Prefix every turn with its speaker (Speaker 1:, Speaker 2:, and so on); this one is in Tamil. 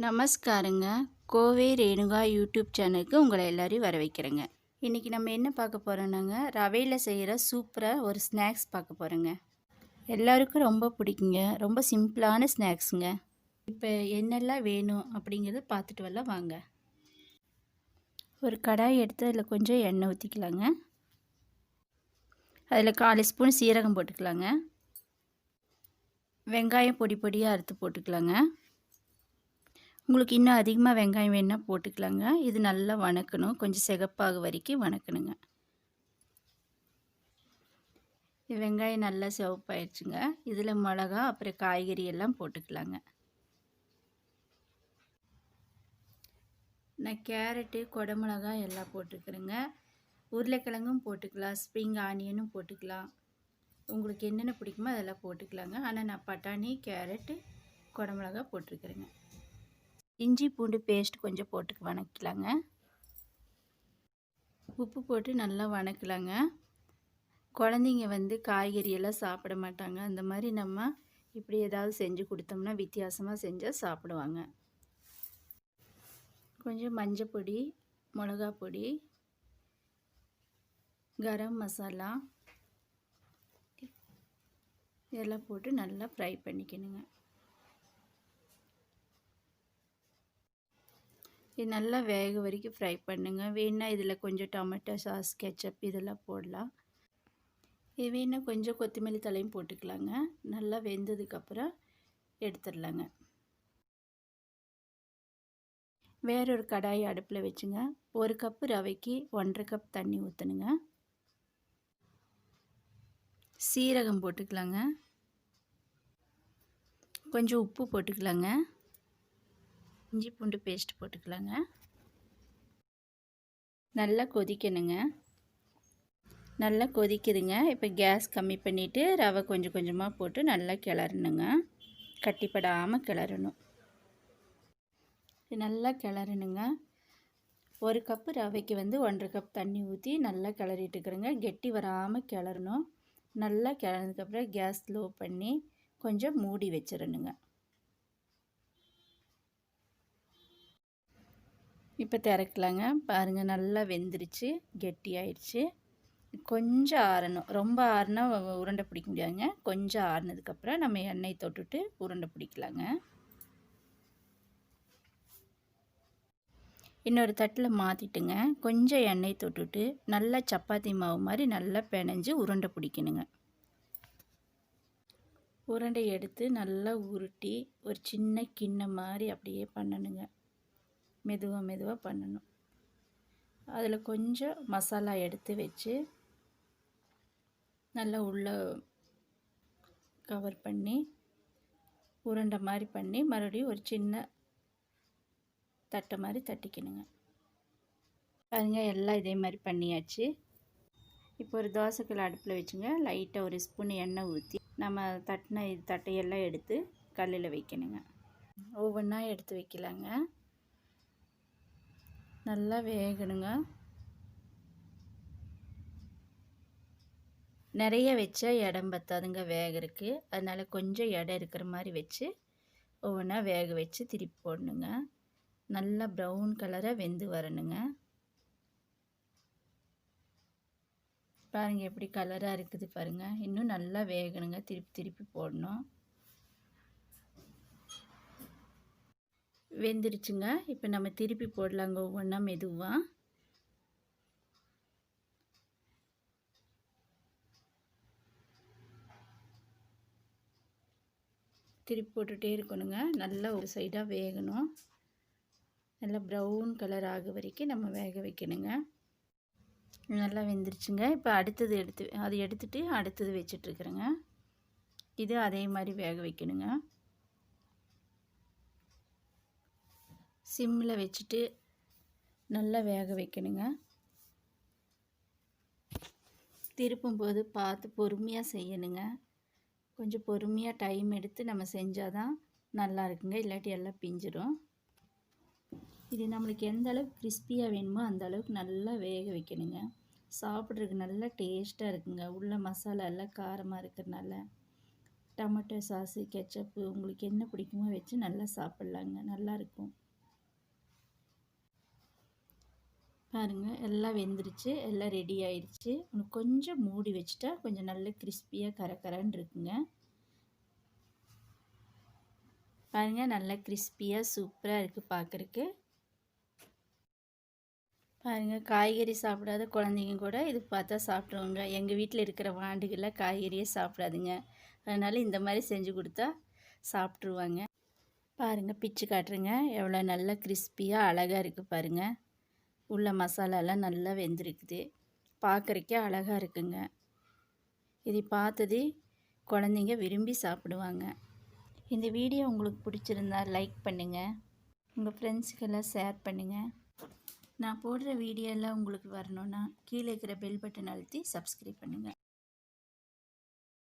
Speaker 1: நமஸ்காரங்க. கோவை ரேணுகா யூடியூப் சேனலுக்கு உங்களை எல்லாரையும் வர வைக்கிறேங்க. இன்றைக்கி நம்ம என்ன பார்க்க போகிறோன்னாங்க, ரவையில் செய்கிற சூப்பராக ஒரு ஸ்நாக்ஸ் பார்க்க போகிறோங்க. எல்லாருக்கும் ரொம்ப பிடிக்குங்க. ரொம்ப சிம்பிளான ஸ்நாக்ஸுங்க. இப்போ என்னெல்லாம் வேணும் அப்படிங்கிறத பார்த்துட்டு வரலாம் வாங்க. ஒரு கடாய் எடுத்து அதில் கொஞ்சம் எண்ணெய் ஊற்றிக்கலாங்க. அதில் 1/4 ஸ்பூன் சீரகம் போட்டுக்கலாங்க. வெங்காயம் பொடி பொடியாக அறுத்து போட்டுக்கலாங்க. உங்களுக்கு இன்னும் அதிகமாக வெங்காயம் வேணுன்னா போட்டுக்கலாங்க. இது நல்லா வணக்கணும். கொஞ்சம் சிகப்பாக வரைக்கும் வணக்கணுங்க. வெங்காயம் நல்லா சிவப்பாயிடுச்சுங்க. இதில் மிளகா அப்புறம் காய்கறி எல்லாம் போட்டுக்கலாங்க. நான் கேரட்டு குடமிளகா எல்லாம் போட்டுக்கிறேங்க. உருளைக்கிழங்கும் போட்டுக்கலாம், ஸ்ப்ரிங் ஆனியனும் போட்டுக்கலாம். உங்களுக்கு என்னென்ன பிடிக்குமோ அதெல்லாம் போட்டுக்கலாங்க. ஆனால் நான் பட்டாணி கேரட்டு குடமிளகா போட்டிருக்கிறேங்க. இஞ்சி பூண்டு பேஸ்ட் கொஞ்சம் போட்டு வணக்கலாங்க. உப்பு போட்டு நல்லா வணக்கலாங்க. குழந்தைங்க காய்கறி எல்லாம் சாப்பிட மாட்டாங்க. அந்த மாதிரி நம்ம இப்படி ஏதாவது செஞ்சு கொடுத்தோம்னா வித்தியாசமாக செஞ்சால் சாப்பிடுவாங்க. கொஞ்சம் மஞ்சள் பொடி, மிளகா பொடி, கரம் மசாலா இதெல்லாம் போட்டு நல்லா ஃப்ரை பண்ணிக்கணுங்க. இது நல்லா வேக வரைக்கும் ஃப்ரை பண்ணுங்க. வேணுன்னா இதில் கொஞ்சம் டொமேட்டோ சாஸ், கெச்சப் இதெல்லாம் போடலாம். இது வேணுன்னா கொஞ்சம் கொத்தமல்லி தலையும் போட்டுக்கலாங்க. நல்லா வெந்ததுக்கப்புறம் எடுத்துடலாங்க. வேறொரு கடாய் அடுப்பில் வச்சுங்க. 1 கப்பு ரவைக்கு 1½ கப் தண்ணி ஊற்றணுங்க. சீரகம் போட்டுக்கலாங்க. கொஞ்சம் உப்பு போட்டுக்கலாங்க. இஞ்சி பூண்டு பேஸ்ட் போட்டுக்கலாங்க. நல்லா கொதிக்கணுங்க. நல்லா கொதிக்குதுங்க. இப்போ கேஸ் கம்மி பண்ணிவிட்டு ரவை கொஞ்சம் கொஞ்சமாக போட்டு நல்லா கிளறணுங்க. கட்டிப்படாமல் கிளறணும். நல்லா கிளறணுங்க. 1 கப்பு ரவைக்கு 1½ கப் தண்ணி ஊற்றி நல்லா கிளறிட்டுக்கிறேங்க. கெட்டி வராமல் கிளறணும். நல்லா கிளறினதுக்கப்புறம் கேஸ் ஸ்லோ பண்ணி கொஞ்சம் மூடி வச்சிடணுங்க. இப்போ திறக்கலாங்க. பாருங்கள் நல்லா வெந்துருச்சு, கெட்டி ஆயிடுச்சு. கொஞ்சம் ஆறணும். ரொம்ப ஆறுனா உருண்டை பிடிக்க முடியாதுங்க. கொஞ்சம் ஆறுனதுக்கப்புறம் நம்ம எண்ணெய் தொட்டுட்டு உருண்டை பிடிக்கலாங்க. இன்னொரு தட்டில் மாற்றிட்டுங்க. கொஞ்சம் எண்ணெய் தொட்டுட்டு நல்லா சப்பாத்தி மாவு மாதிரி நல்லா பிணைஞ்சு உருண்டை பிடிக்கணுங்க. உருண்டை எடுத்து நல்லா உருட்டி ஒரு சின்ன கிண்ணம் மாதிரி அப்படியே பண்ணணுங்க. மெதுவாக மெதுவாக பண்ணணும். அதில் கொஞ்சம் மசாலா எடுத்து வச்சு நல்லா உள்ளே கவர் பண்ணி உருண்டை மாதிரி பண்ணி மறுபடியும் ஒரு சின்ன தட்டை மாதிரி தட்டிக்கணுங்க. பாருங்கள் எல்லாம் இதே மாதிரி பண்ணியாச்சு. இப்போ ஒரு தோசைக்கல் அடுப்பில் வச்சுங்க. லைட்டாக ஒரு ஸ்பூன் எண்ணெய் ஊற்றி நம்ம தட்டின தட்டையெல்லாம் எடுத்து கல்லில் வைக்கணுங்க. ஒவ்வொன்றா எடுத்து வைக்கலாங்க. நல்லா வேகணுங்க. நிறைய வச்சா இடம் பத்தாதுங்க வேகிறதுக்கு. அதனால் கொஞ்சம் இடம் இருக்கிற மாதிரி வச்சு ஒவ்வொன்றா வேக வச்சு திருப்பி போடணுங்க. நல்லா ப்ரௌன் கலராக வெந்து வரணுங்க. பாருங்கள் எப்படி கலராக இருக்குது பாருங்கள். இன்னும் நல்லா வேகணுங்க. திருப்பி திருப்பி போடணும். வெந்துருச்சுங்க. இப்போ நம்ம திருப்பி போடலாங்க ஒவ்வொன்றா மெதுவாக. திருப்பி போட்டுகிட்டே இருக்கணுங்க. நல்லா ஒரு சைடாக வேகணும். நல்லா ப்ரௌன் கலர் ஆக வரைக்கும் நம்ம வேக வைக்கணுங்க. நல்லா வெந்துருச்சுங்க. இப்போ அடுத்தது எடுத்துட்டு அடுத்தது வச்சிட்ருக்குறேங்க. இது அதே மாதிரி வேக வைக்கணுங்க. சிம்மில் வச்சுட்டு நல்லா வேக வைக்கணுங்க. திருப்பும்போது பார்த்து பொறுமையாக செய்யணுங்க. கொஞ்சம் பொறுமையாக டைம் எடுத்து நம்ம செஞ்சால் தான் நல்லா இருக்குங்க. இல்லாட்டி எல்லாம் பிஞ்சிடும். இது நம்மளுக்கு எந்த அளவுக்கு கிறிஸ்பியாக வேணுமோ அந்த அளவுக்கு நல்லா வேக வைக்கணுங்க. சாப்பிட்றதுக்கு நல்லா டேஸ்ட்டாக இருக்குங்க. உள்ள மசாலா எல்லாம் காரமாக இருக்கிறனால டொமேட்டோ சாஸு, கெச்சப்பு உங்களுக்கு என்ன பிடிக்குமோ வச்சு நல்லா சாப்பிட்லாங்க. நல்லாயிருக்கும். பாருங்கள் எல்லாம் வெந்துருச்சு, எல்லாம் ரெடி ஆயிடுச்சு. இன்னும் கொஞ்சம் மூடி வச்சுட்டா கொஞ்சம் நல்ல கிறிஸ்பியாக கரகரன்னு இருக்குங்க. பாருங்கள் நல்லா கிறிஸ்பியாக சூப்பராக இருக்குது பார்க்குறக்கு. பாருங்கள் காய்கறி சாப்பிடாத குழந்தைங்க கூட இது பார்த்தா சாப்பிட்ருவாங்க. எங்கள் வீட்டில் இருக்கிற வாண்டுகள்லாம் காய்கறியே சாப்பிடாதுங்க. அதனால் இந்த மாதிரி செஞ்சு கொடுத்தா சாப்பிட்ருவாங்க. பாருங்கள் பிச்சு காட்டுறேங்க. எவ்வளோ நல்லா கிறிஸ்பியாக அழகாக இருக்குது பாருங்கள். உள்ள மசாலாலாம் நல்லா வெந்திருக்குது. பார்க்குறக்கே அழகாக இருக்குங்க. இதை பார்த்தது குழந்தைங்க விரும்பி சாப்பிடுவாங்க. இந்த வீடியோ உங்களுக்கு பிடிச்சிருந்தா லைக் பண்ணுங்கள். உங்கள் ஃப்ரெண்ட்ஸுக்கெல்லாம் ஷேர் பண்ணுங்கள். நான் போடுற வீடியோலாம் உங்களுக்கு வரணுன்னா கீழே இருக்கிற பெல் பட்டன் அழுத்தி சப்ஸ்கிரைப் பண்ணுங்கள்.